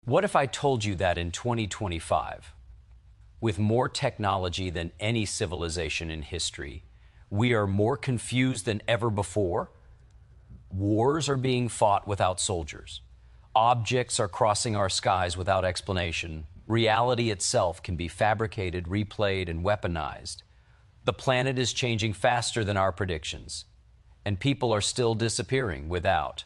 What if I told you that in 2025, with more technology than any civilization in history, we are more confused than ever before? Wars are being fought without soldiers. Objects are crossing our skies without explanation. Reality itself can be fabricated, replayed, and weaponized. The planet is changing faster than our predictions, and people are still disappearing without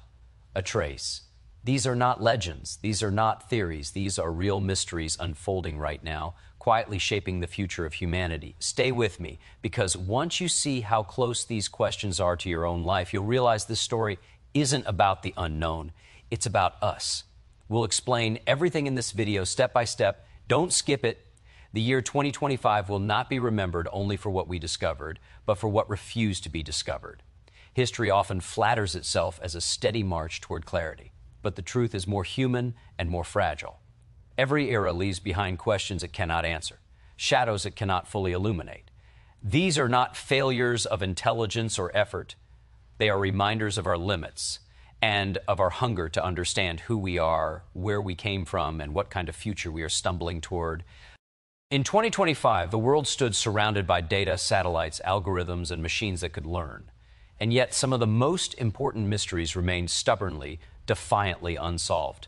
a trace. These are not legends. These are not theories. These are real mysteries unfolding right now, quietly shaping the future of humanity. Stay with me, because once you see how close these questions are to your own life, you'll realize this story isn't about the unknown. It's about us. We'll explain everything in this video step by step. Don't skip it. The year 2025 will not be remembered only for what we discovered, but for what refused to be discovered. History often flatters itself as a steady march toward clarity, but the truth is more human and more fragile. Every era leaves behind questions it cannot answer, shadows it cannot fully illuminate. These are not failures of intelligence or effort. They are reminders of our limits and of our hunger to understand who we are, where we came from, and what kind of future we are stumbling toward. In 2025, the world stood surrounded by data, satellites, algorithms, and machines that could learn. And yet some of the most important mysteries remained stubbornly, defiantly unsolved.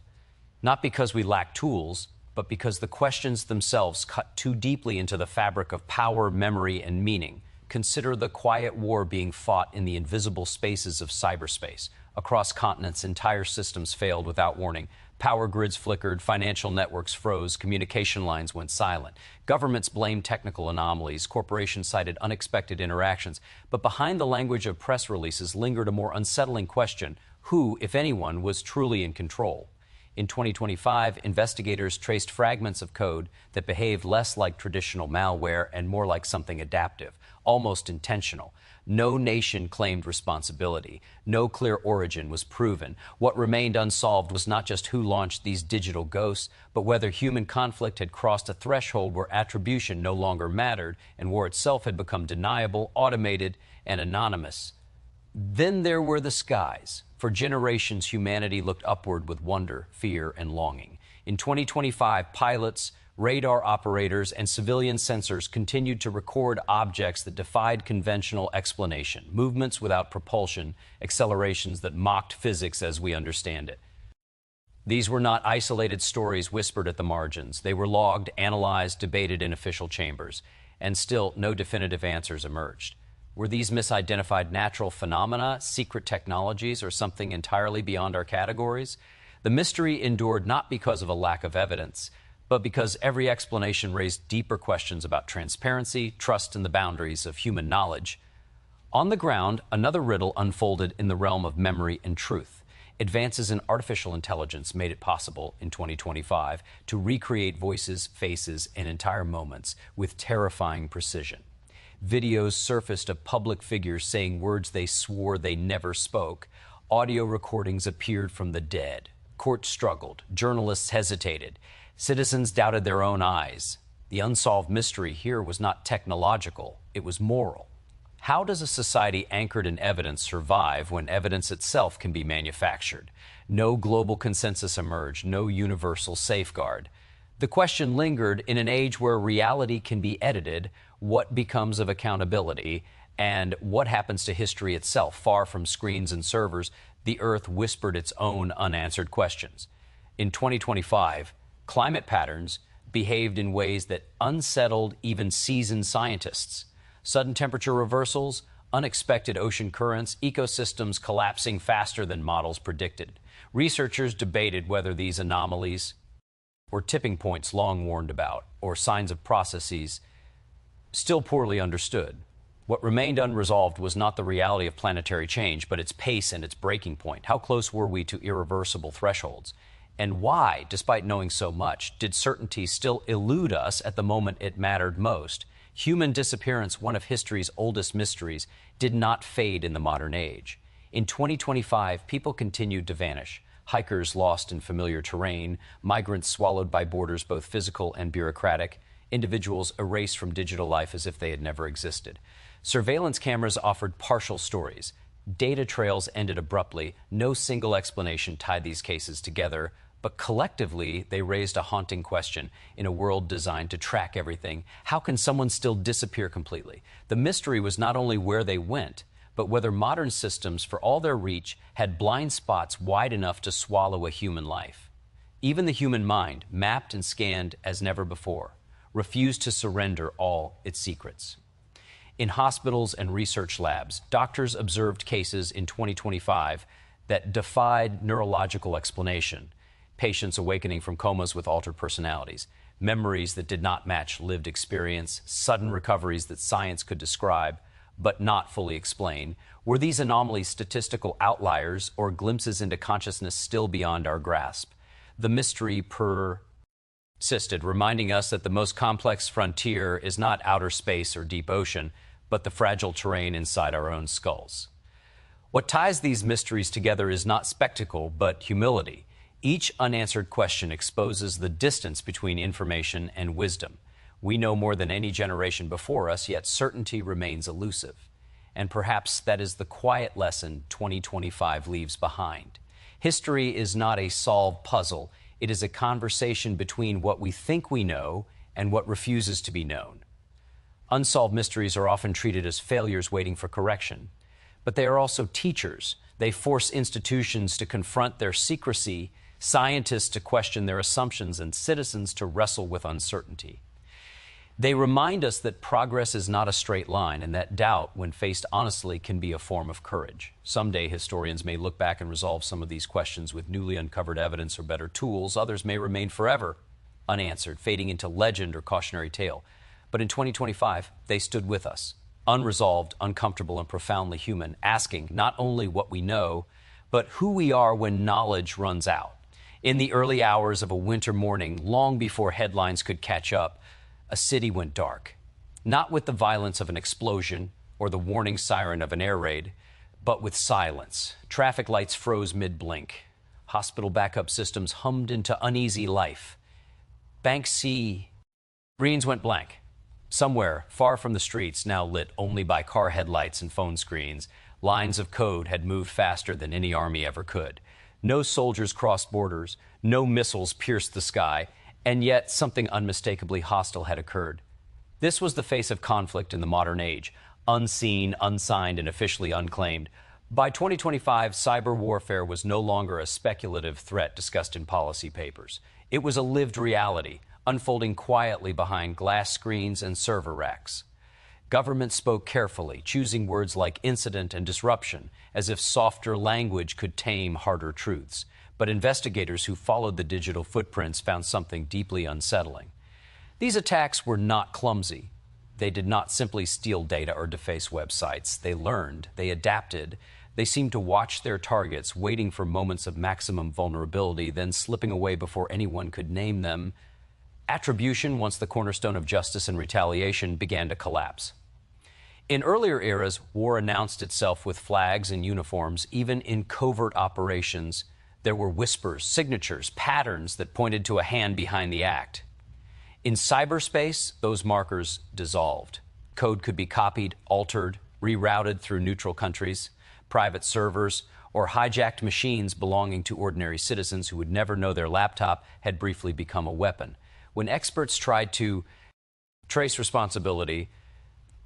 Not because we lack tools, but because the questions themselves cut too deeply into the fabric of power, memory, and meaning. Consider the quiet war being fought in the invisible spaces of cyberspace. Across continents, entire systems failed without warning. Power grids flickered, financial networks froze, communication lines went silent. Governments blamed technical anomalies, corporations cited unexpected interactions. But behind the language of press releases lingered a more unsettling question: who, if anyone, was truly in control? In 2025, investigators traced fragments of code that behaved less like traditional malware and more like something adaptive, almost intentional. No nation claimed responsibility. No clear origin was proven. What remained unsolved was not just who launched these digital ghosts, but whether human conflict had crossed a threshold where attribution no longer mattered and war itself had become deniable, automated, and anonymous. Then there were the skies. For generations, humanity looked upward with wonder, fear, and longing. In 2025, pilots, radar operators, and civilian sensors continued to record objects that defied conventional explanation, movements without propulsion, accelerations that mocked physics as we understand it. These were not isolated stories whispered at the margins. They were logged, analyzed, debated in official chambers, and still no definitive answers emerged. Were these misidentified natural phenomena, secret technologies, or something entirely beyond our categories? The mystery endured not because of a lack of evidence, but because every explanation raised deeper questions about transparency, trust, and the boundaries of human knowledge. On the ground, another riddle unfolded in the realm of memory and truth. Advances in artificial intelligence made it possible in 2025 to recreate voices, faces, and entire moments with terrifying precision. Videos surfaced of public figures saying words they swore they never spoke. Audio recordings appeared from the dead. Courts struggled. Journalists hesitated. Citizens doubted their own eyes. The unsolved mystery here was not technological, it was moral. How does a society anchored in evidence survive when evidence itself can be manufactured? No global consensus emerged, no universal safeguard. The question lingered: in an age where reality can be edited, what becomes of accountability, and what happens to history itself? Far from screens and servers, the Earth whispered its own unanswered questions. In 2025, climate patterns behaved in ways that unsettled even seasoned scientists. Sudden temperature reversals, unexpected ocean currents, ecosystems collapsing faster than models predicted. Researchers debated whether these anomalies were tipping points long warned about, or signs of processes still poorly understood. What remained unresolved was not the reality of planetary change, but its pace and its breaking point. How close were we to irreversible thresholds? And why, despite knowing so much, did certainty still elude us at the moment it mattered most? Human disappearance, one of history's oldest mysteries, did not fade in the modern age. In 2025, people continued to vanish. Hikers lost in familiar terrain, migrants swallowed by borders both physical and bureaucratic, individuals erased from digital life as if they had never existed. Surveillance cameras offered partial stories. Data trails ended abruptly. No single explanation tied these cases together. But collectively, they raised a haunting question in a world designed to track everything. How can someone still disappear completely? The mystery was not only where they went, but whether modern systems, for all their reach, had blind spots wide enough to swallow a human life. Even the human mind, mapped and scanned as never before, refused to surrender all its secrets. In hospitals and research labs, doctors observed cases in 2025 that defied neurological explanation. Patients awakening from comas with altered personalities, memories that did not match lived experience, sudden recoveries that science could describe but not fully explain. Were these anomalies statistical outliers or glimpses into consciousness still beyond our grasp? The mystery persisted, reminding us that the most complex frontier is not outer space or deep ocean, but the fragile terrain inside our own skulls. What ties these mysteries together is not spectacle, but humility. Each unanswered question exposes the distance between information and wisdom. We know more than any generation before us, yet certainty remains elusive. And perhaps that is the quiet lesson 2025 leaves behind. History is not a solved puzzle. It is a conversation between what we think we know and what refuses to be known. Unsolved mysteries are often treated as failures waiting for correction. But they are also teachers. They force institutions to confront their secrecy, scientists to question their assumptions, and citizens to wrestle with uncertainty. They remind us that progress is not a straight line and that doubt, when faced honestly, can be a form of courage. Someday, historians may look back and resolve some of these questions with newly uncovered evidence or better tools. Others may remain forever unanswered, fading into legend or cautionary tale. But in 2025, they stood with us, unresolved, uncomfortable, and profoundly human, asking not only what we know, but who we are when knowledge runs out. In the early hours of a winter morning, long before headlines could catch up, a city went dark, not with the violence of an explosion or the warning siren of an air raid, but with silence. Traffic lights froze mid-blink. Hospital backup systems hummed into uneasy life. Screens went blank. Somewhere, far from the streets, now lit only by car headlights and phone screens, lines of code had moved faster than any army ever could. No soldiers crossed borders, no missiles pierced the sky, and yet something unmistakably hostile had occurred. This was the face of conflict in the modern age, unseen, unsigned, and officially unclaimed. By 2025, cyber warfare was no longer a speculative threat discussed in policy papers. It was a lived reality, unfolding quietly behind glass screens and server racks. Government spoke carefully, choosing words like incident and disruption, as if softer language could tame harder truths. But investigators who followed the digital footprints found something deeply unsettling. These attacks were not clumsy. They did not simply steal data or deface websites. They learned, they adapted. They seemed to watch their targets, waiting for moments of maximum vulnerability, then slipping away before anyone could name them. Attribution, once the cornerstone of justice and retaliation, began to collapse. In earlier eras, war announced itself with flags and uniforms. Even in covert operations, there were whispers, signatures, patterns that pointed to a hand behind the act. In cyberspace, those markers dissolved. Code could be copied, altered, rerouted through neutral countries, private servers, or hijacked machines belonging to ordinary citizens who would never know their laptop had briefly become a weapon. When experts tried to trace responsibility,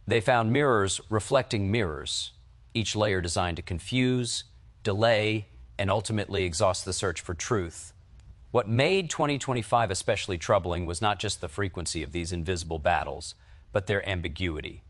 they found mirrors reflecting mirrors, each layer designed to confuse, delay, and ultimately exhaust the search for truth. What made 2025 especially troubling was not just the frequency of these invisible battles, but their ambiguity.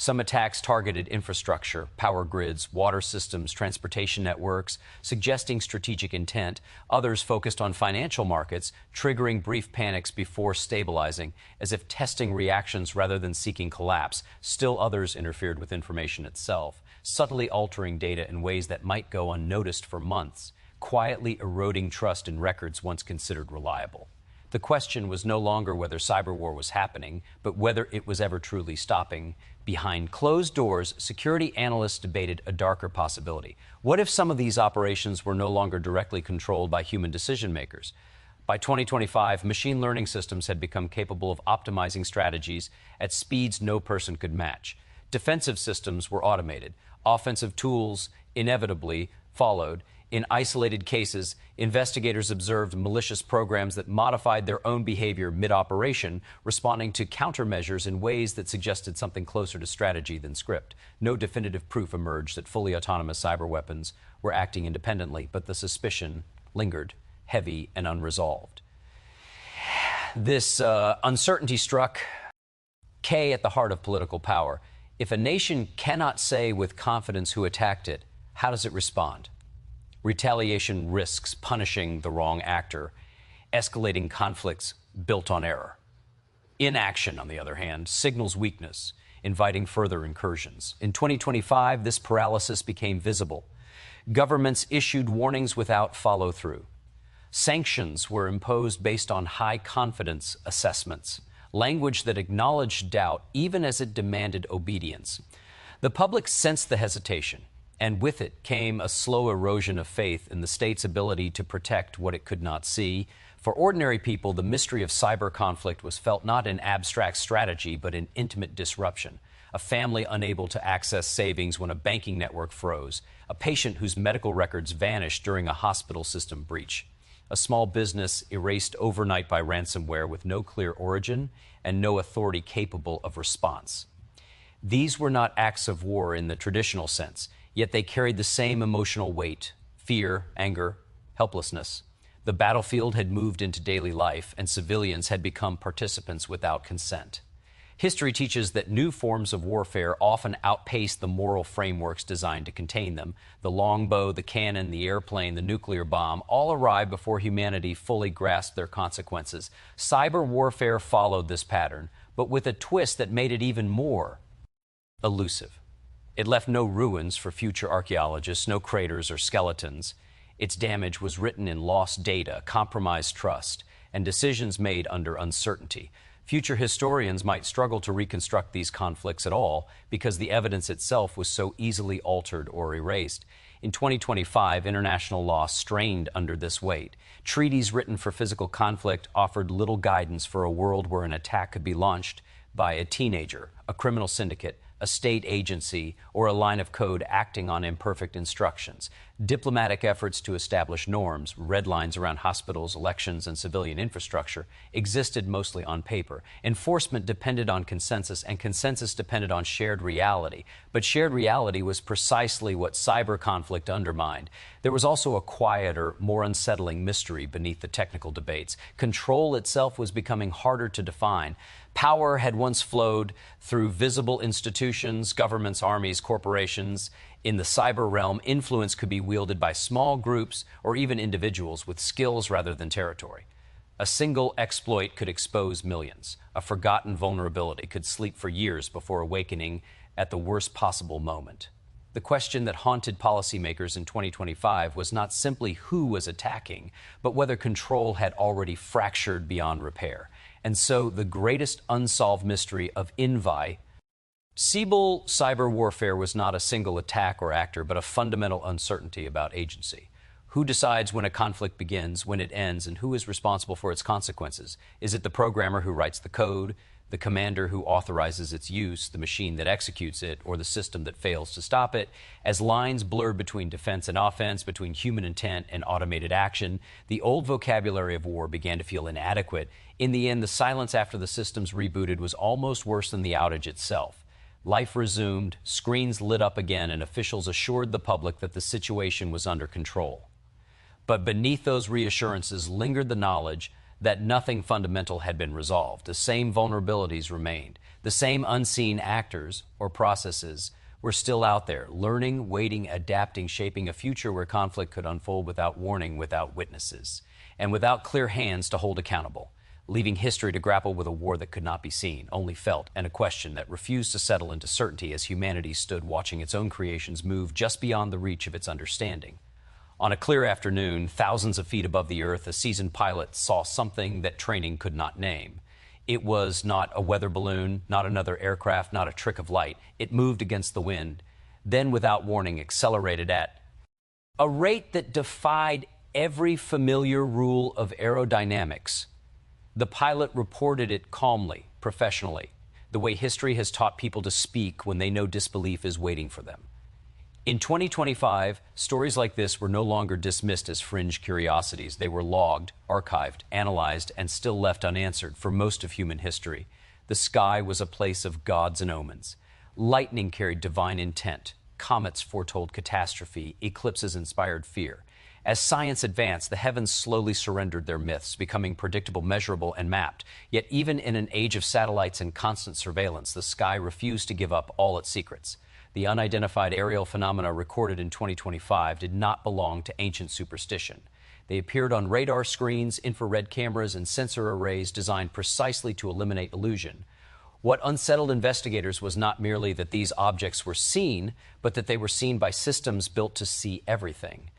Some attacks targeted infrastructure, power grids, water systems, transportation networks, suggesting strategic intent. Others focused on financial markets, triggering brief panics before stabilizing, as if testing reactions rather than seeking collapse. Still others interfered with information itself, subtly altering data in ways that might go unnoticed for months, quietly eroding trust in records once considered reliable. The question was no longer whether cyber war was happening, but whether it was ever truly stopping. Behind closed doors, security analysts debated a darker possibility. What if some of these operations were no longer directly controlled by human decision makers? By 2025, machine learning systems had become capable of optimizing strategies at speeds no person could match. Defensive systems were automated. Offensive tools inevitably followed. In isolated cases, investigators observed malicious programs that modified their own behavior mid-operation, responding to countermeasures in ways that suggested something closer to strategy than script. No definitive proof emerged that fully autonomous cyber weapons were acting independently, but the suspicion lingered, heavy and unresolved. This uncertainty struck K at the heart of political power. If a nation cannot say with confidence who attacked it, how does it respond? Retaliation risks punishing the wrong actor, escalating conflicts built on error. Inaction, on the other hand, signals weakness, inviting further incursions. In 2025, this paralysis became visible. Governments issued warnings without follow-through. Sanctions were imposed based on high-confidence assessments, language that acknowledged doubt even as it demanded obedience. The public sensed the hesitation, and with it came a slow erosion of faith in the state's ability to protect what it could not see. For ordinary people, the mystery of cyber conflict was felt not in abstract strategy, but in intimate disruption. A family unable to access savings when a banking network froze. A patient whose medical records vanished during a hospital system breach. A small business erased overnight by ransomware with no clear origin and no authority capable of response. These were not acts of war in the traditional sense, yet they carried the same emotional weight: fear, anger, helplessness. The battlefield had moved into daily life, and civilians had become participants without consent. History teaches that new forms of warfare often outpace the moral frameworks designed to contain them. The longbow, the cannon, the airplane, the nuclear bomb all arrived before humanity fully grasped their consequences. Cyber warfare followed this pattern, but with a twist that made it even more elusive. It left no ruins for future archaeologists, no craters or skeletons. Its damage was written in lost data, compromised trust, and decisions made under uncertainty. Future historians might struggle to reconstruct these conflicts at all because the evidence itself was so easily altered or erased. In 2025, international law strained under this weight. Treaties written for physical conflict offered little guidance for a world where an attack could be launched by a teenager, a criminal syndicate, a state agency, or a line of code acting on imperfect instructions. Diplomatic efforts to establish norms, red lines around hospitals, elections, and civilian infrastructure existed mostly on paper. Enforcement depended on consensus, and consensus depended on shared reality. But shared reality was precisely what cyber conflict undermined. There was also a quieter, more unsettling mystery beneath the technical debates. Control itself was becoming harder to define. Power had once flowed through visible institutions, governments, armies, corporations. In the cyber realm, influence could be wielded by small groups or even individuals with skills rather than territory. A single exploit could expose millions. A forgotten vulnerability could sleep for years before awakening at the worst possible moment. The question that haunted policymakers in 2025 was not simply who was attacking, but whether control had already fractured beyond repair. And so the greatest unsolved mystery of Invi, Siebel cyber warfare, was not a single attack or actor, but a fundamental uncertainty about agency. Who decides when a conflict begins, when it ends, and who is responsible for its consequences? Is it the programmer who writes the code, the commander who authorizes its use, the machine that executes it, or the system that fails to stop it? As lines blurred between defense and offense, between human intent and automated action, the old vocabulary of war began to feel inadequate. In the end, the silence after the systems rebooted was almost worse than the outage itself. Life resumed, screens lit up again, and officials assured the public that the situation was under control. But beneath those reassurances lingered the knowledge that nothing fundamental had been resolved. The same vulnerabilities remained. The same unseen actors or processes were still out there, learning, waiting, adapting, shaping a future where conflict could unfold without warning, without witnesses, and without clear hands to hold accountable, leaving history to grapple with a war that could not be seen, only felt, and a question that refused to settle into certainty as humanity stood watching its own creations move just beyond the reach of its understanding. On a clear afternoon, thousands of feet above the earth, a seasoned pilot saw something that training could not name. It was not a weather balloon, not another aircraft, not a trick of light. It moved against the wind, then without warning accelerated at a rate that defied every familiar rule of aerodynamics. The pilot reported it calmly, professionally, the way history has taught people to speak when they know disbelief is waiting for them. In 2025, stories like this were no longer dismissed as fringe curiosities. They were logged, archived, analyzed, and still left unanswered for most of human history. The sky was a place of gods and omens. Lightning carried divine intent. Comets foretold catastrophe. Eclipses inspired fear. As science advanced, the heavens slowly surrendered their myths, becoming predictable, measurable, and mapped. Yet even in an age of satellites and constant surveillance, the sky refused to give up all its secrets. The unidentified aerial phenomena recorded in 2025 did not belong to ancient superstition. They appeared on radar screens, infrared cameras, and sensor arrays designed precisely to eliminate illusion. What unsettled investigators was not merely that these objects were seen, but that they were seen by systems built to see everything.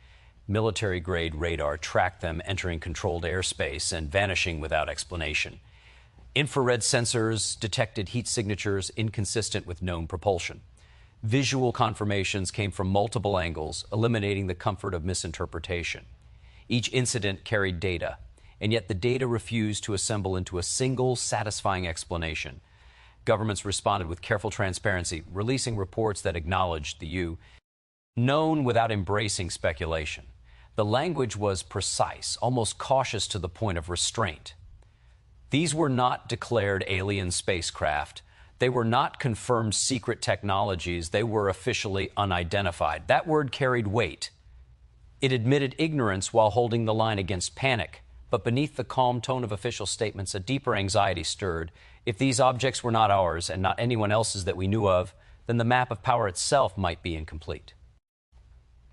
Military-grade radar tracked them entering controlled airspace and vanishing without explanation. Infrared sensors detected heat signatures inconsistent with known propulsion. Visual confirmations came from multiple angles, eliminating the comfort of misinterpretation. Each incident carried data, and yet the data refused to assemble into a single, satisfying explanation. Governments responded with careful transparency, releasing reports that acknowledged the known without embracing speculation. The language was precise, almost cautious to the point of restraint. These were not declared alien spacecraft. They were not confirmed secret technologies. They were officially unidentified. That word carried weight. It admitted ignorance while holding the line against panic. But beneath the calm tone of official statements, a deeper anxiety stirred. If these objects were not ours and not anyone else's that we knew of, then the map of power itself might be incomplete.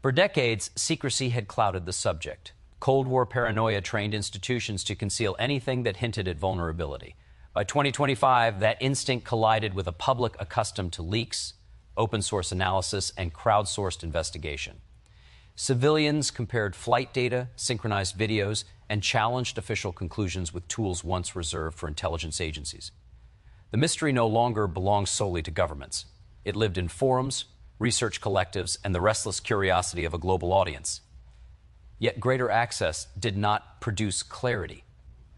For decades, secrecy had clouded the subject. Cold War paranoia trained institutions to conceal anything that hinted at vulnerability. By 2025, that instinct collided with a public accustomed to leaks, open-source analysis, and crowdsourced investigation. Civilians compared flight data, synchronized videos, and challenged official conclusions with tools once reserved for intelligence agencies. The mystery no longer belongs solely to governments. It lived in forums, research collectives, and the restless curiosity of a global audience. Yet greater access did not produce clarity.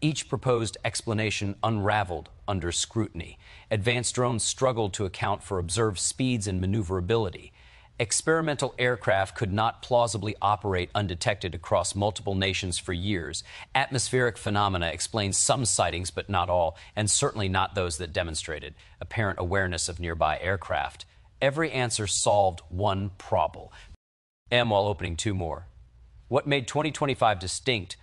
Each proposed explanation unraveled under scrutiny. Advanced drones struggled to account for observed speeds and maneuverability. Experimental aircraft could not plausibly operate undetected across multiple nations for years. Atmospheric phenomena explain some sightings, but not all, and certainly not those that demonstrated apparent awareness of nearby aircraft. Every answer solved one problem, while opening two more. What made 2025 distinct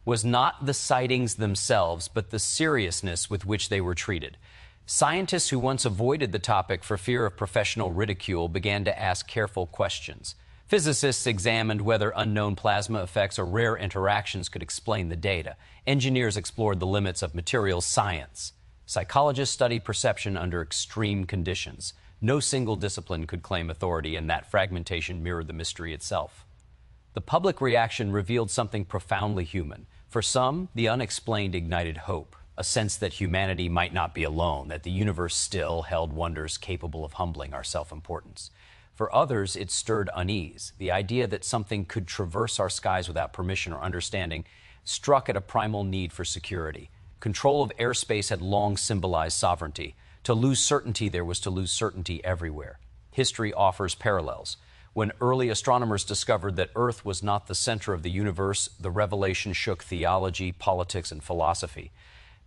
was not the sightings themselves, but the seriousness with which they were treated. Scientists who once avoided the topic for fear of professional ridicule began to ask careful questions. Physicists examined whether unknown plasma effects or rare interactions could explain the data. Engineers explored the limits of materials science. Psychologists studied perception under extreme conditions. No single discipline could claim authority, and that fragmentation mirrored the mystery itself. The public reaction revealed something profoundly human. For some, the unexplained ignited hope, a sense that humanity might not be alone, that the universe still held wonders capable of humbling our self-importance. For others, it stirred unease. The idea that something could traverse our skies without permission or understanding struck at a primal need for security. Control of airspace had long symbolized sovereignty. To lose certainty, there was to lose certainty everywhere. History offers parallels. When early astronomers discovered that Earth was not the center of the universe, the revelation shook theology, politics, and philosophy.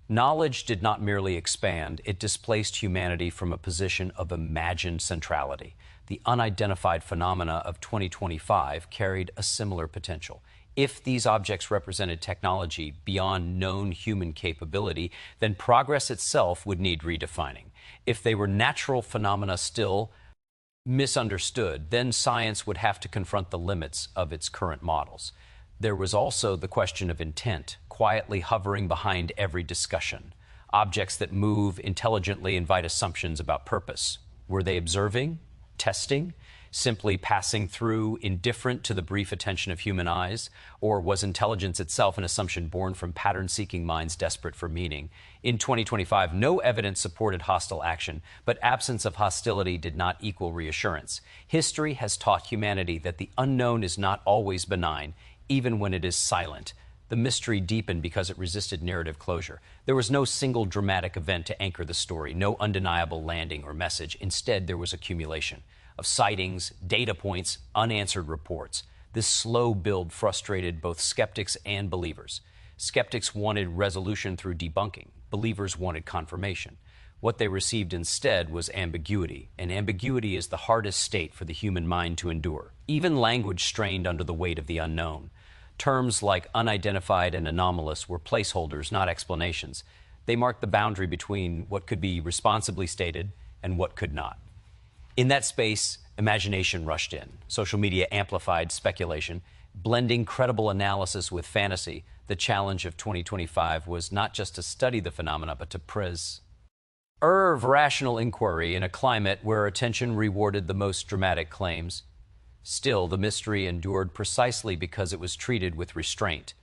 Knowledge did not merely expand, it displaced humanity from a position of imagined centrality. The unidentified phenomena of 2025 carried a similar potential. If these objects represented technology beyond known human capability, then progress itself would need redefining. If they were natural phenomena still misunderstood, then science would have to confront the limits of its current models. There was also the question of intent, quietly hovering behind every discussion. Objects that move intelligently invite assumptions about purpose. Were they observing, testing, simply passing through, indifferent to the brief attention of human eyes? Or was intelligence itself an assumption born from pattern-seeking minds desperate for meaning? In 2025, no evidence supported hostile action, but absence of hostility did not equal reassurance. History has taught humanity that the unknown is not always benign, even when it is silent. The mystery deepened because it resisted narrative closure. There was no single dramatic event to anchor the story, no undeniable landing or message. Instead, there was accumulation. of sightings, data points, unanswered reports. This slow build frustrated both skeptics and believers. Skeptics wanted resolution through debunking. Believers wanted confirmation. What they received instead was ambiguity, and ambiguity is the hardest state for the human mind to endure. Even language strained under the weight of the unknown. Terms like unidentified and anomalous were placeholders, not explanations. They marked the boundary between what could be responsibly stated and what could not. In that space, imagination rushed in. Social media amplified speculation, blending credible analysis with fantasy. The challenge of 2025 was not just to study the phenomena, but to preserve rational inquiry in a climate where attention rewarded the most dramatic claims. Still, the mystery endured precisely because it was treated with restraint.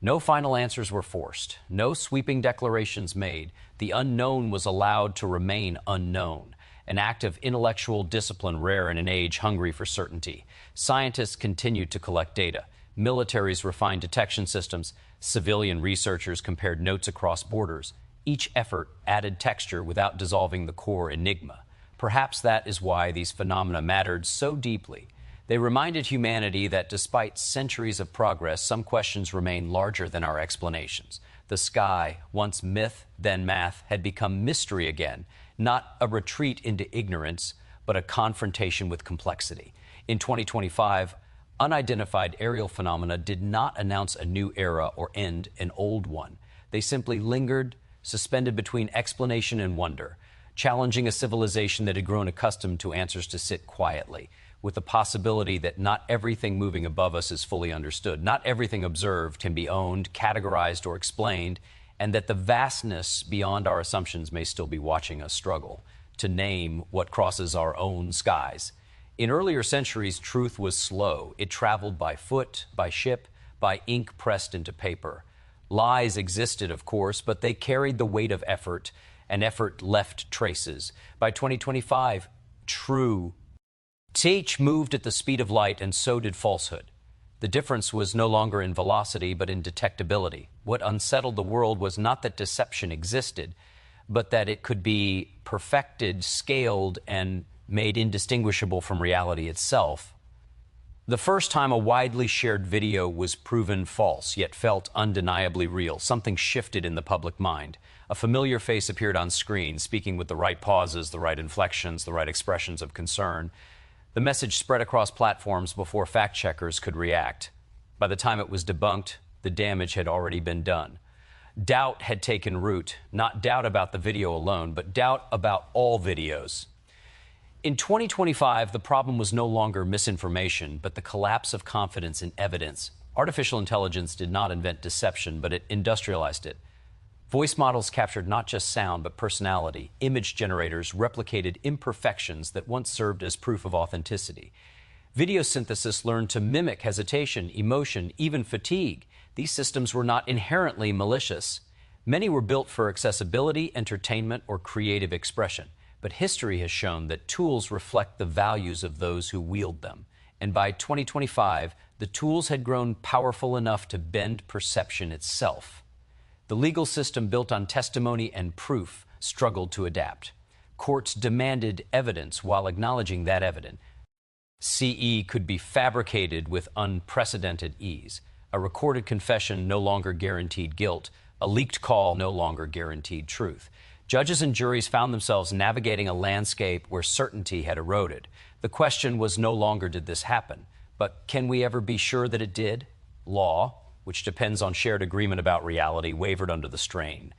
No final answers were forced, no sweeping declarations made. The unknown was allowed to remain unknown, an act of intellectual discipline rare in an age hungry for certainty. Scientists continued to collect data. Militaries refined detection systems. Civilian researchers compared notes across borders. Each effort added texture without dissolving the core enigma. Perhaps that is why these phenomena mattered so deeply. They reminded humanity that despite centuries of progress, some questions remain larger than our explanations. The sky, once myth, then math, had become mystery again, not a retreat into ignorance, but a confrontation with complexity. In 2025, unidentified aerial phenomena did not announce a new era or end an old one. They simply lingered, suspended between explanation and wonder, challenging a civilization that had grown accustomed to answers to sit quietly, with the possibility that not everything moving above us is fully understood, not everything observed can be owned, categorized, or explained, and that the vastness beyond our assumptions may still be watching us struggle to name what crosses our own skies. In earlier centuries, truth was slow. It traveled by foot, by ship, by ink pressed into paper. Lies existed, of course, but they carried the weight of effort, and effort left traces. By 2025, truth moved at the speed of light, and so did falsehood. The difference was no longer in velocity, but in detectability. What unsettled the world was not that deception existed, but that it could be perfected, scaled, and made indistinguishable from reality itself. The first time a widely shared video was proven false, yet felt undeniably real, something shifted in the public mind. A familiar face appeared on screen, speaking with the right pauses, the right inflections, the right expressions of concern. The message spread across platforms before fact-checkers could react. By the time it was debunked, the damage had already been done. Doubt had taken root, not doubt about the video alone, but doubt about all videos. In 2025, the problem was no longer misinformation, but the collapse of confidence in evidence. Artificial intelligence did not invent deception, but it industrialized it. Voice models captured not just sound, but personality. Image generators replicated imperfections that once served as proof of authenticity. Video synthesis learned to mimic hesitation, emotion, even fatigue. These systems were not inherently malicious. Many were built for accessibility, entertainment, or creative expression. But history has shown that tools reflect the values of those who wield them. And by 2025, the tools had grown powerful enough to bend perception itself. The legal system built on testimony and proof struggled to adapt. Courts demanded evidence while acknowledging that evidence. CE could be fabricated with unprecedented ease. A recorded confession no longer guaranteed guilt. A leaked call no longer guaranteed truth. Judges and juries found themselves navigating a landscape where certainty had eroded. The question was no longer did this happen, but can we ever be sure that it did? Law, which depends on shared agreement about reality, wavered under the strain.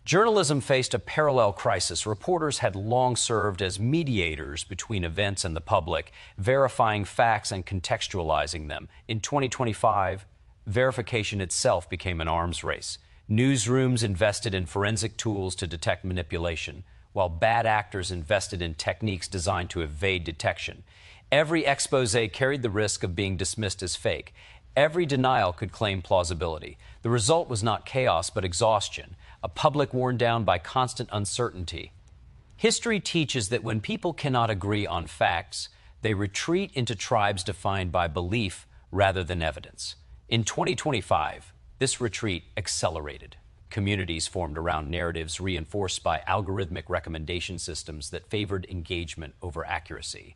Journalism faced a parallel crisis. Reporters had long served as mediators between events and the public, verifying facts and contextualizing them. In 2025, verification itself became an arms race. Newsrooms invested in forensic tools to detect manipulation, while bad actors invested in techniques designed to evade detection. Every expose carried the risk of being dismissed as fake. Every denial could claim plausibility. The result was not chaos, but exhaustion, a public worn down by constant uncertainty. History teaches that when people cannot agree on facts, they retreat into tribes defined by belief rather than evidence. In 2025, this retreat accelerated. Communities formed around narratives reinforced by algorithmic recommendation systems that favored engagement over accuracy.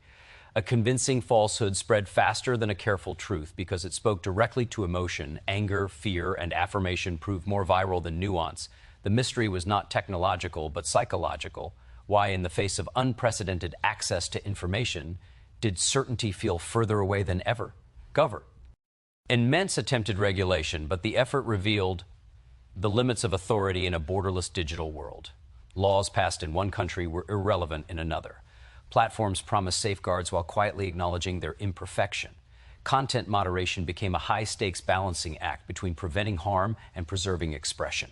A convincing falsehood spread faster than a careful truth because it spoke directly to emotion. Anger, fear, and affirmation proved more viral than nuance. The mystery was not technological, but psychological. Why, in the face of unprecedented access to information, did certainty feel further away than ever? Immense attempted regulation, but the effort revealed the limits of authority in a borderless digital world. Laws passed in one country were irrelevant in another. Platforms promised safeguards while quietly acknowledging their imperfection. Content moderation became a high-stakes balancing act between preventing harm and preserving expression.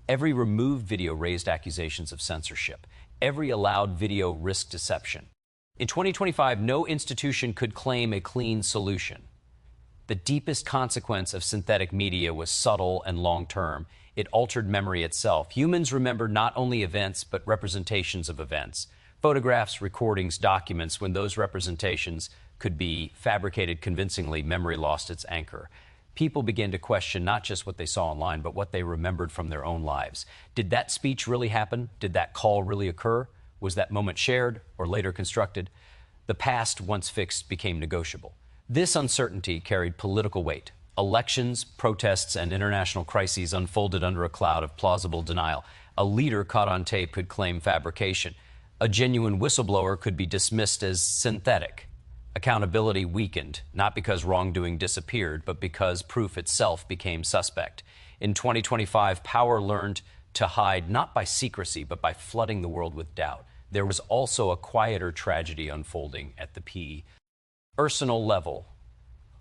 Every removed video raised accusations of censorship. Every allowed video risked deception. In 2025, no institution could claim a clean solution. The deepest consequence of synthetic media was subtle and long-term. It altered memory itself. Humans remember not only events, but representations of events. Photographs, recordings, documents. When those representations could be fabricated convincingly, memory lost its anchor. People began to question not just what they saw online, but what they remembered from their own lives. Did that speech really happen? Did that call really occur? Was that moment shared or later constructed? The past, once fixed, became negotiable. This uncertainty carried political weight. Elections, protests, and international crises unfolded under a cloud of plausible denial. A leader caught on tape could claim fabrication. A genuine whistleblower could be dismissed as synthetic. Accountability weakened, not because wrongdoing disappeared, but because proof itself became suspect. In 2025, power learned to hide not by secrecy, but by flooding the world with doubt. There was also a quieter tragedy unfolding at the personal level.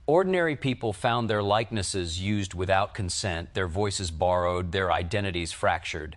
Ordinary people found their likenesses used without consent, their voices borrowed, their identities fractured.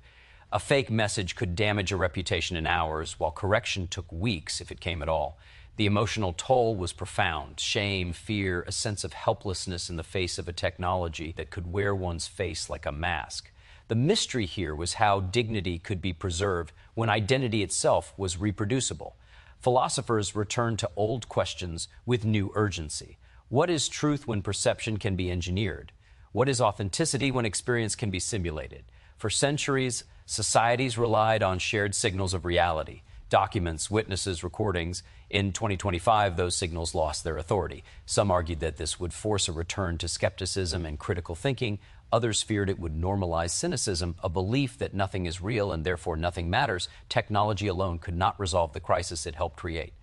A fake message could damage a reputation in hours, while correction took weeks, if it came at all. The emotional toll was profound. Shame, fear, a sense of helplessness in the face of a technology that could wear one's face like a mask. The mystery here was how dignity could be preserved when identity itself was reproducible. Philosophers returned to old questions with new urgency. What is truth when perception can be engineered? What is authenticity when experience can be simulated? For centuries, societies relied on shared signals of reality. Documents, witnesses, recordings. In 2025, those signals lost their authority. Some argued that this would force a return to skepticism and critical thinking. Others feared it would normalize cynicism, a belief that nothing is real and therefore nothing matters. Technology alone could not resolve the crisis it helped create.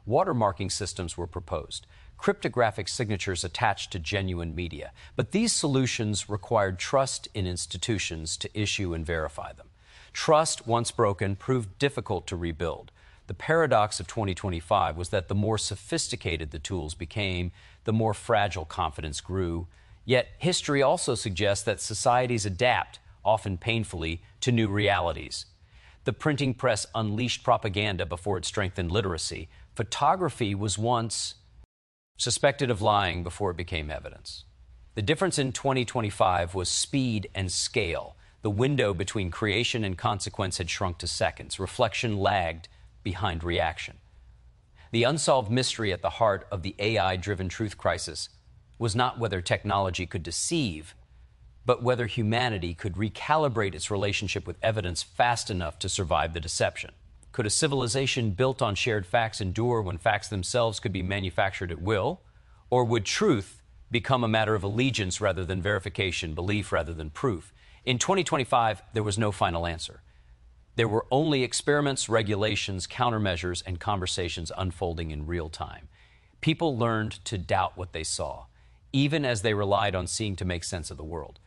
Watermarking systems were proposed, cryptographic signatures attached to genuine media. But these solutions required trust in institutions to issue and verify them. Trust, once broken, proved difficult to rebuild. The paradox of 2025 was that the more sophisticated the tools became, the more fragile confidence grew. Yet history also suggests that societies adapt, often painfully, to new realities. The printing press unleashed propaganda before it strengthened literacy. Photography was once suspected of lying before it became evidence. The difference in 2025 was speed and scale. The window between creation and consequence had shrunk to seconds. Reflection lagged behind reaction. The unsolved mystery at the heart of the AI-driven truth crisis was not whether technology could deceive, but whether humanity could recalibrate its relationship with evidence fast enough to survive the deception. Could a civilization built on shared facts endure when facts themselves could be manufactured at will? Or would truth become a matter of allegiance rather than verification, belief rather than proof? In 2025, there was no final answer. There were only experiments, regulations, countermeasures, and conversations unfolding in real time. People learned to doubt what they saw, even as they relied on seeing to make sense of the world.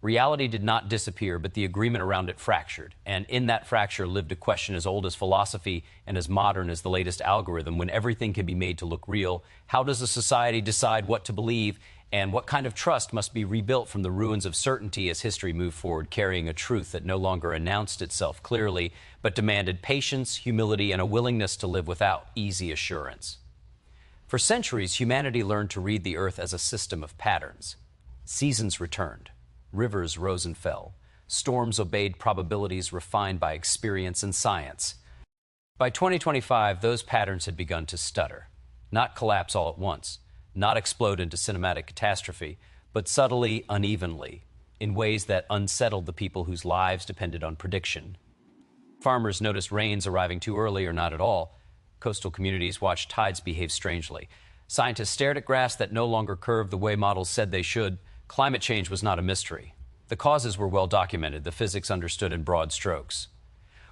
Reality did not disappear, but the agreement around it fractured. And in that fracture lived a question as old as philosophy and as modern as the latest algorithm. When everything can be made to look real, how does a society decide what to believe? And what kind of trust must be rebuilt from the ruins of certainty as history moved forward, carrying a truth that no longer announced itself clearly, but demanded patience, humility, and a willingness to live without easy assurance? For centuries, humanity learned to read the earth as a system of patterns. Seasons returned. Rivers rose and fell. Storms obeyed probabilities refined by experience and science. By 2025, those patterns had begun to stutter, not collapse all at once, not explode into cinematic catastrophe, but subtly, unevenly, in ways that unsettled the people whose lives depended on prediction. Farmers noticed rains arriving too early or not at all. Coastal communities watched tides behave strangely. Scientists stared at grass that no longer curved the way models said they should. Climate change was not a mystery. The causes were well documented, the physics understood in broad strokes.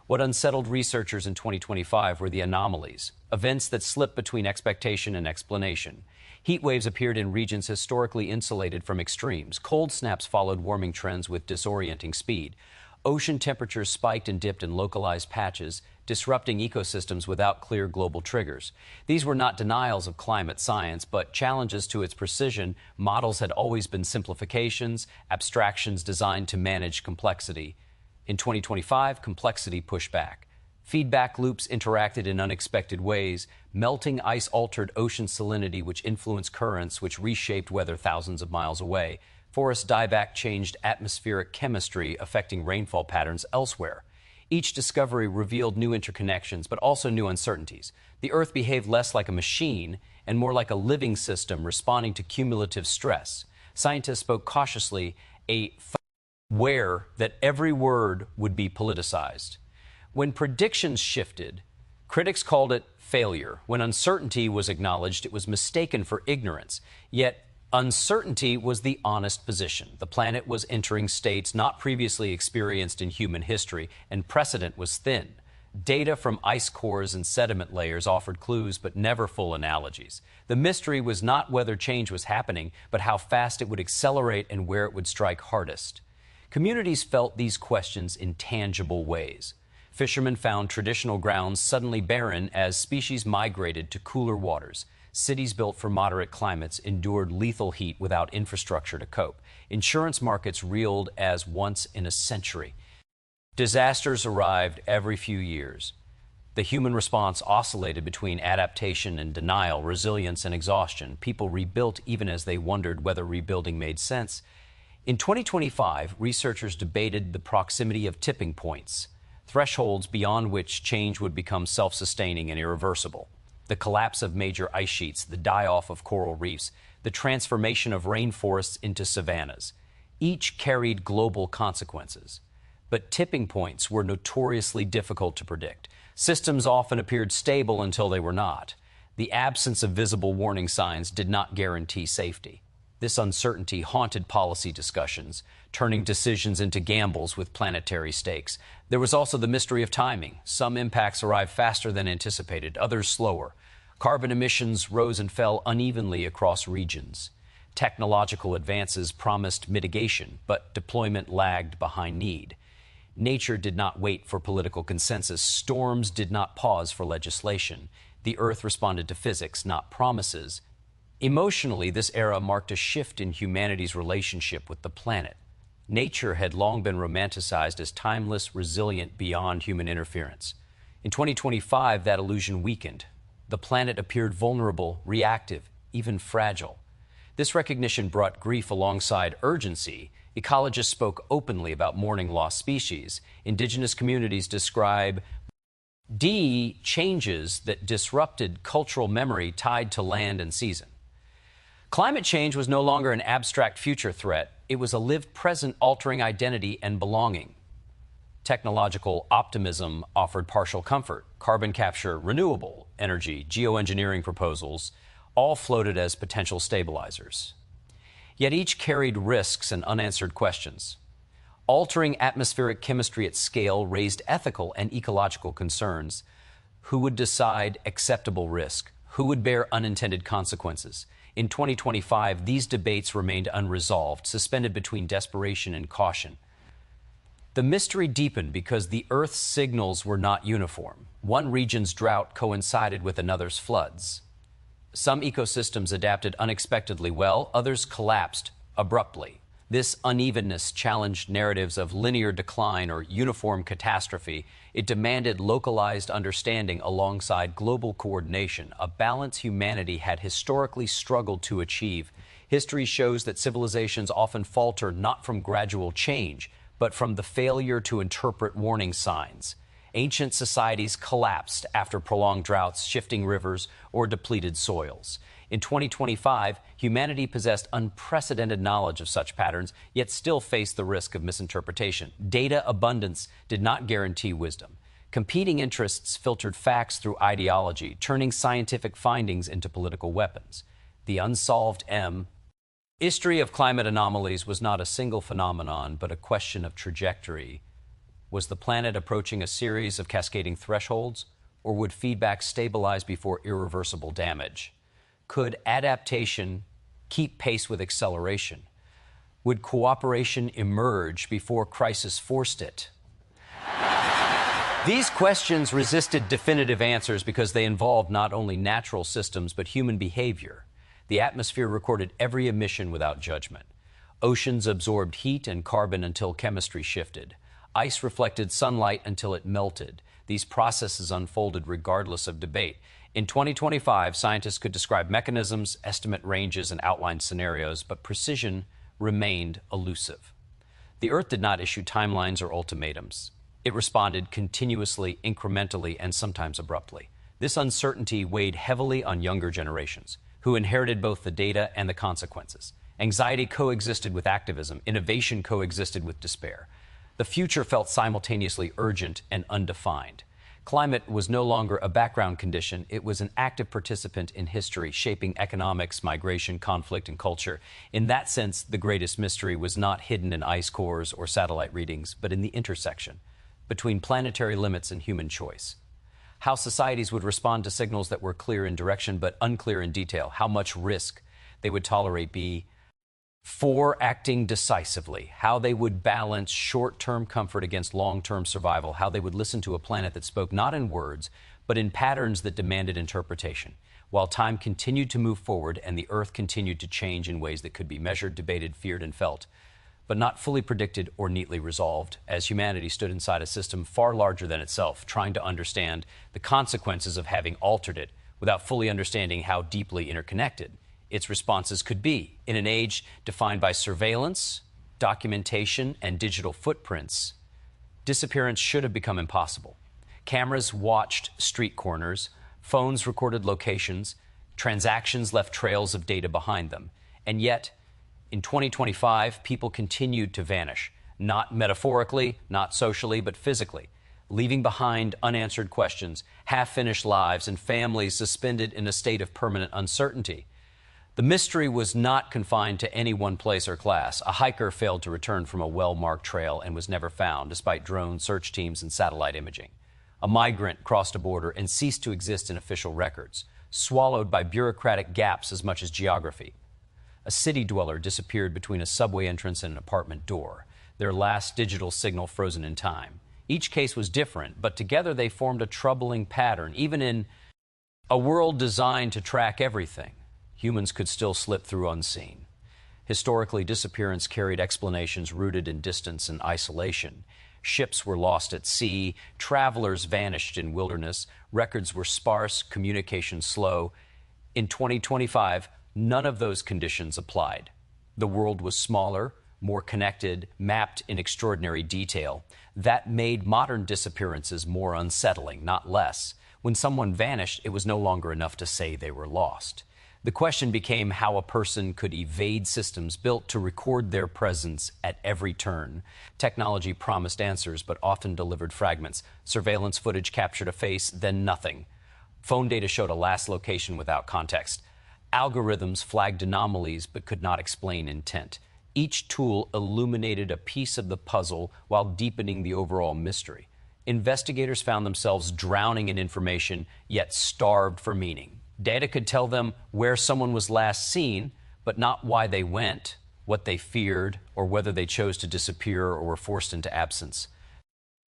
What unsettled researchers in 2025 were the anomalies, events that slipped between expectation and explanation. Heat waves appeared in regions historically insulated from extremes. Cold snaps followed warming trends with disorienting speed. Ocean temperatures spiked and dipped in localized patches, disrupting ecosystems without clear global triggers. These were not denials of climate science, but challenges to its precision. Models had always been simplifications, abstractions designed to manage complexity. In 2025, complexity pushed back. Feedback loops interacted in unexpected ways. Melting ice altered ocean salinity, which influenced currents, which reshaped weather thousands of miles away. Forest dieback changed atmospheric chemistry, affecting rainfall patterns elsewhere. Each discovery revealed new interconnections, but also new uncertainties. The Earth behaved less like a machine and more like a living system responding to cumulative stress. Scientists spoke cautiously, aware that every word would be politicized. When predictions shifted, critics called it failure. When uncertainty was acknowledged, it was mistaken for ignorance. Yet, uncertainty was the honest position. The planet was entering states not previously experienced in human history, and precedent was thin. Data from ice cores and sediment layers offered clues, but never full analogies. The mystery was not whether change was happening, but how fast it would accelerate and where it would strike hardest. Communities felt these questions in tangible ways. Fishermen found traditional grounds suddenly barren as species migrated to cooler waters. Cities built for moderate climates endured lethal heat without infrastructure to cope. Insurance markets reeled as once in a century. Disasters arrived every few years. The human response oscillated between adaptation and denial, resilience and exhaustion. People rebuilt even as they wondered whether rebuilding made sense. In 2025, researchers debated the proximity of tipping points, thresholds beyond which change would become self-sustaining and irreversible. The collapse of major ice sheets, the die-off of coral reefs, the transformation of rainforests into savannas. Each carried global consequences. But tipping points were notoriously difficult to predict. Systems often appeared stable until they were not. The absence of visible warning signs did not guarantee safety. This uncertainty haunted policy discussions, turning decisions into gambles with planetary stakes. There was also the mystery of timing. Some impacts arrived faster than anticipated, others slower. Carbon emissions rose and fell unevenly across regions. Technological advances promised mitigation, but deployment lagged behind need. Nature did not wait for political consensus. Storms did not pause for legislation. The Earth responded to physics, not promises. Emotionally, this era marked a shift in humanity's relationship with the planet. Nature had long been romanticized as timeless, resilient, beyond human interference. In 2025, that illusion weakened. The planet appeared vulnerable, reactive, even fragile. This recognition brought grief alongside urgency. Ecologists spoke openly about mourning lost species. Indigenous communities describe changes that disrupted cultural memory tied to land and season. Climate change was no longer an abstract future threat. It was a lived present altering identity and belonging. Technological optimism offered partial comfort. Carbon capture, renewable energy, geoengineering proposals all floated as potential stabilizers. Yet each carried risks and unanswered questions. Altering atmospheric chemistry at scale raised ethical and ecological concerns. Who would decide acceptable risk? Who would bear unintended consequences? In 2025, these debates remained unresolved, suspended between desperation and caution. The mystery deepened because the Earth's signals were not uniform. One region's drought coincided with another's floods. Some ecosystems adapted unexpectedly well, others collapsed abruptly. This unevenness challenged narratives of linear decline or uniform catastrophe. It demanded localized understanding alongside global coordination, a balance humanity had historically struggled to achieve. History shows that civilizations often falter not from gradual change, but from the failure to interpret warning signs. Ancient societies collapsed after prolonged droughts, shifting rivers, or depleted soils. In 2025, humanity possessed unprecedented knowledge of such patterns, yet still faced the risk of misinterpretation. Data abundance did not guarantee wisdom. Competing interests filtered facts through ideology, turning scientific findings into political weapons. The unsolved History of climate anomalies was not a single phenomenon, but a question of trajectory. Was the planet approaching a series of cascading thresholds, or would feedback stabilize before irreversible damage? Could adaptation keep pace with acceleration? Would cooperation emerge before crisis forced it? These questions resisted definitive answers because they involved not only natural systems but human behavior. The atmosphere recorded every emission without judgment. Oceans absorbed heat and carbon until chemistry shifted. Ice reflected sunlight until it melted. These processes unfolded regardless of debate. In 2025, scientists could describe mechanisms, estimate ranges, and outline scenarios, but precision remained elusive. The Earth did not issue timelines or ultimatums. It responded continuously, incrementally, and sometimes abruptly. This uncertainty weighed heavily on younger generations, who inherited both the data and the consequences. Anxiety coexisted with activism. Innovation coexisted with despair. The future felt simultaneously urgent and undefined. Climate was no longer a background condition. It was an active participant in history, shaping economics, migration, conflict, and culture. In that sense, the greatest mystery was not hidden in ice cores or satellite readings, but in the intersection between planetary limits and human choice. How societies would respond to signals that were clear in direction but unclear in detail, how much risk they would tolerate before acting decisively, how they would balance short-term comfort against long-term survival, how they would listen to a planet that spoke not in words, but in patterns that demanded interpretation. While time continued to move forward and the Earth continued to change in ways that could be measured, debated, feared, and felt, but not fully predicted or neatly resolved, as humanity stood inside a system far larger than itself, trying to understand the consequences of having altered it without fully understanding how deeply interconnected its responses could be. In an age defined by surveillance, documentation, and digital footprints, disappearance should have become impossible. Cameras watched street corners, phones recorded locations, transactions left trails of data behind them. And yet, in 2025, people continued to vanish, not metaphorically, not socially, but physically, leaving behind unanswered questions, half-finished lives, and families suspended in a state of permanent uncertainty. The mystery was not confined to any one place or class. A hiker failed to return from a well-marked trail and was never found, despite drone search teams and satellite imaging. A migrant crossed a border and ceased to exist in official records, swallowed by bureaucratic gaps as much as geography. A city dweller disappeared between a subway entrance and an apartment door, their last digital signal frozen in time. Each case was different, but together they formed a troubling pattern. Even in a world designed to track everything, humans could still slip through unseen. Historically, disappearance carried explanations rooted in distance and isolation. Ships were lost at sea, travelers vanished in wilderness, records were sparse, communication slow. In 2025, none of those conditions applied. The world was smaller, more connected, mapped in extraordinary detail. That made modern disappearances more unsettling, not less. When someone vanished, it was no longer enough to say they were lost. The question became how a person could evade systems built to record their presence at every turn. Technology promised answers, but often delivered fragments. Surveillance footage captured a face, then nothing. Phone data showed a last location without context. Algorithms flagged anomalies, but could not explain intent. Each tool illuminated a piece of the puzzle while deepening the overall mystery. Investigators found themselves drowning in information, yet starved for meaning. Data could tell them where someone was last seen, but not why they went, what they feared, or whether they chose to disappear or were forced into absence.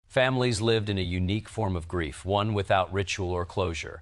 Families lived in a unique form of grief, one without ritual or closure.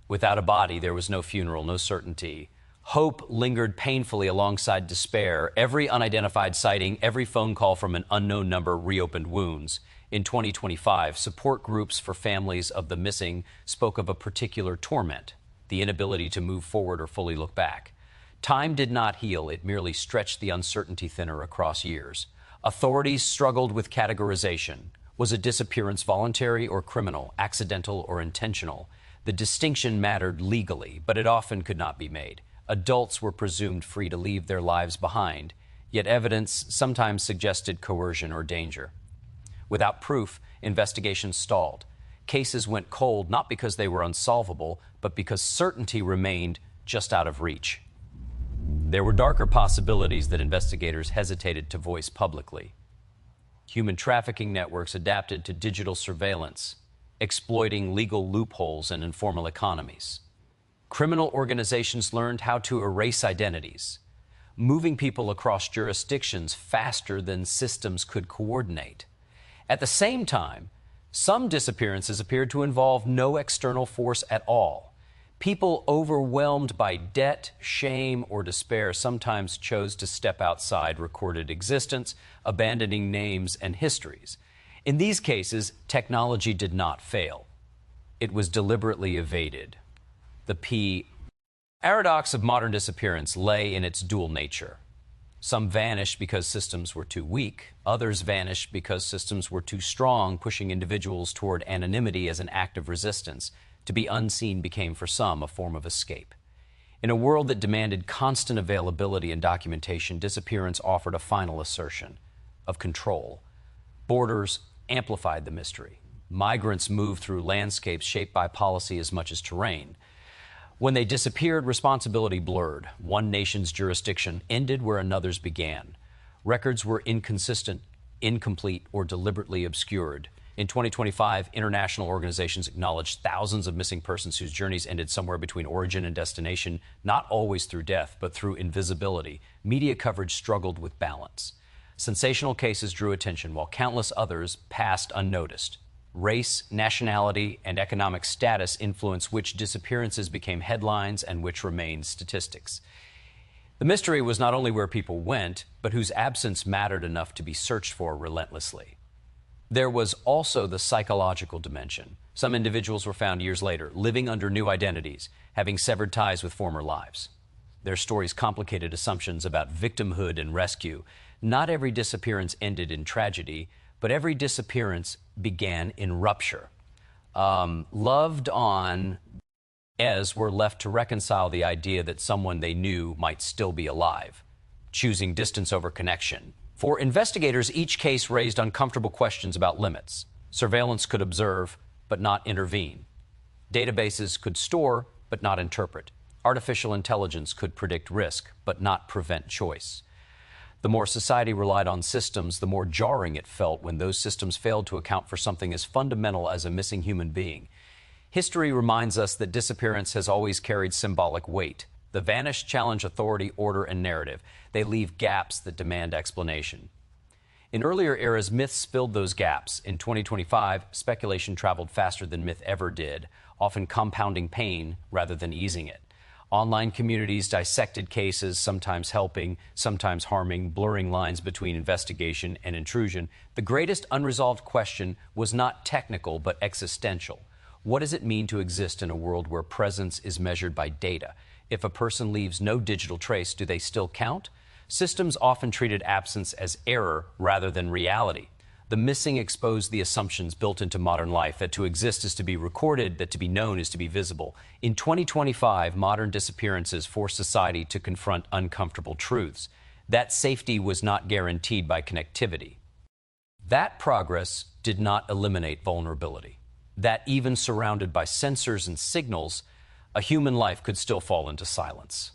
Without a body, there was no funeral, no certainty. Hope lingered painfully alongside despair. Every unidentified sighting, every phone call from an unknown number reopened wounds. In 2025, support groups for families of the missing spoke of a particular torment, the inability to move forward or fully look back. Time did not heal, it merely stretched the uncertainty thinner across years. Authorities struggled with categorization. Was a disappearance voluntary or criminal, accidental or intentional? The distinction mattered legally, but it often could not be made. Adults were presumed free to leave their lives behind, yet evidence sometimes suggested coercion or danger. Without proof, investigations stalled. cases went cold not because they were unsolvable, but because certainty remained just out of reach. There were darker possibilities that investigators hesitated to voice publicly. Human trafficking networks adapted to digital surveillance, exploiting legal loopholes and informal economies. Criminal organizations learned how to erase identities, moving people across jurisdictions faster than systems could coordinate. At the same time, some disappearances appeared to involve no external force at all. People overwhelmed by debt, shame, or despair sometimes chose to step outside recorded existence, abandoning names and histories. In these cases, technology did not fail. It was deliberately evaded. The paradox of modern disappearance lay in its dual nature. Some vanished because systems were too weak. Others vanished because systems were too strong, pushing individuals toward anonymity as an act of resistance. To be unseen became for some a form of escape. In a world that demanded constant availability and documentation, disappearance offered a final assertion of control. Borders amplified the mystery. Migrants moved through landscapes shaped by policy as much as terrain. When they disappeared, responsibility blurred. One nation's jurisdiction ended where another's began. Records were inconsistent, incomplete, or deliberately obscured. In 2025, international organizations acknowledged thousands of missing persons whose journeys ended somewhere between origin and destination, not always through death, but through invisibility. Media coverage struggled with balance. Sensational cases drew attention, while countless others passed unnoticed. Race, nationality, and economic status influenced which disappearances became headlines and which remained statistics. The mystery was not only where people went, but whose absence mattered enough to be searched for relentlessly. There was also the psychological dimension. Some individuals were found years later, living under new identities, having severed ties with former lives. Their stories complicated assumptions about victimhood and rescue. Not every disappearance ended in tragedy, but every disappearance began in rupture. Loved on as were left to reconcile the idea that someone they knew might still be alive, choosing distance over connection. For investigators, each case raised uncomfortable questions about limits. Surveillance could observe, but not intervene. Databases could store, but not interpret. Artificial intelligence could predict risk, but not prevent choice. The more society relied on systems, the more jarring it felt when those systems failed to account for something as fundamental as a missing human being. History reminds us that disappearance has always carried symbolic weight. The vanished challenge authority, order, and narrative. They leave gaps that demand explanation. In earlier eras, myths filled those gaps. In 2025, speculation traveled faster than myth ever did, often compounding pain rather than easing it. Online communities dissected cases, sometimes helping, sometimes harming, blurring lines between investigation and intrusion. The greatest unresolved question was not technical, but existential. What does it mean to exist in a world where presence is measured by data? If a person leaves no digital trace, do they still count? Systems often treated absence as error rather than reality. The missing exposed the assumptions built into modern life that to exist is to be recorded, that to be known is to be visible. In 2025, modern disappearances forced society to confront uncomfortable truths. That safety was not guaranteed by connectivity. That progress did not eliminate vulnerability. That even surrounded by sensors and signals, a human life could still fall into silence.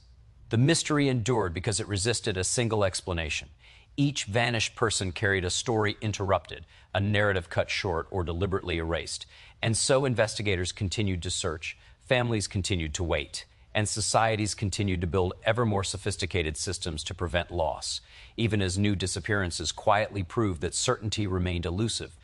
The mystery endured because it resisted a single explanation. Each vanished person carried a story interrupted, a narrative cut short or deliberately erased. And so investigators continued to search, families continued to wait, and societies continued to build ever more sophisticated systems to prevent loss, even as new disappearances quietly proved that certainty remained elusive.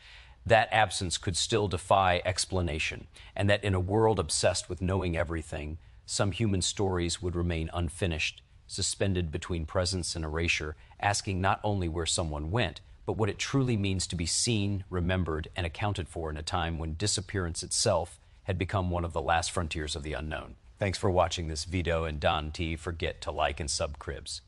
That absence could still defy explanation, and that in a world obsessed with knowing everything, some human stories would remain unfinished, suspended between presence and erasure, asking not only where someone went, but what it truly means to be seen, remembered, and accounted for in a time when disappearance itself had become one of the last frontiers of the unknown. Thanks for watching this video, and don't forget to like and subscribe.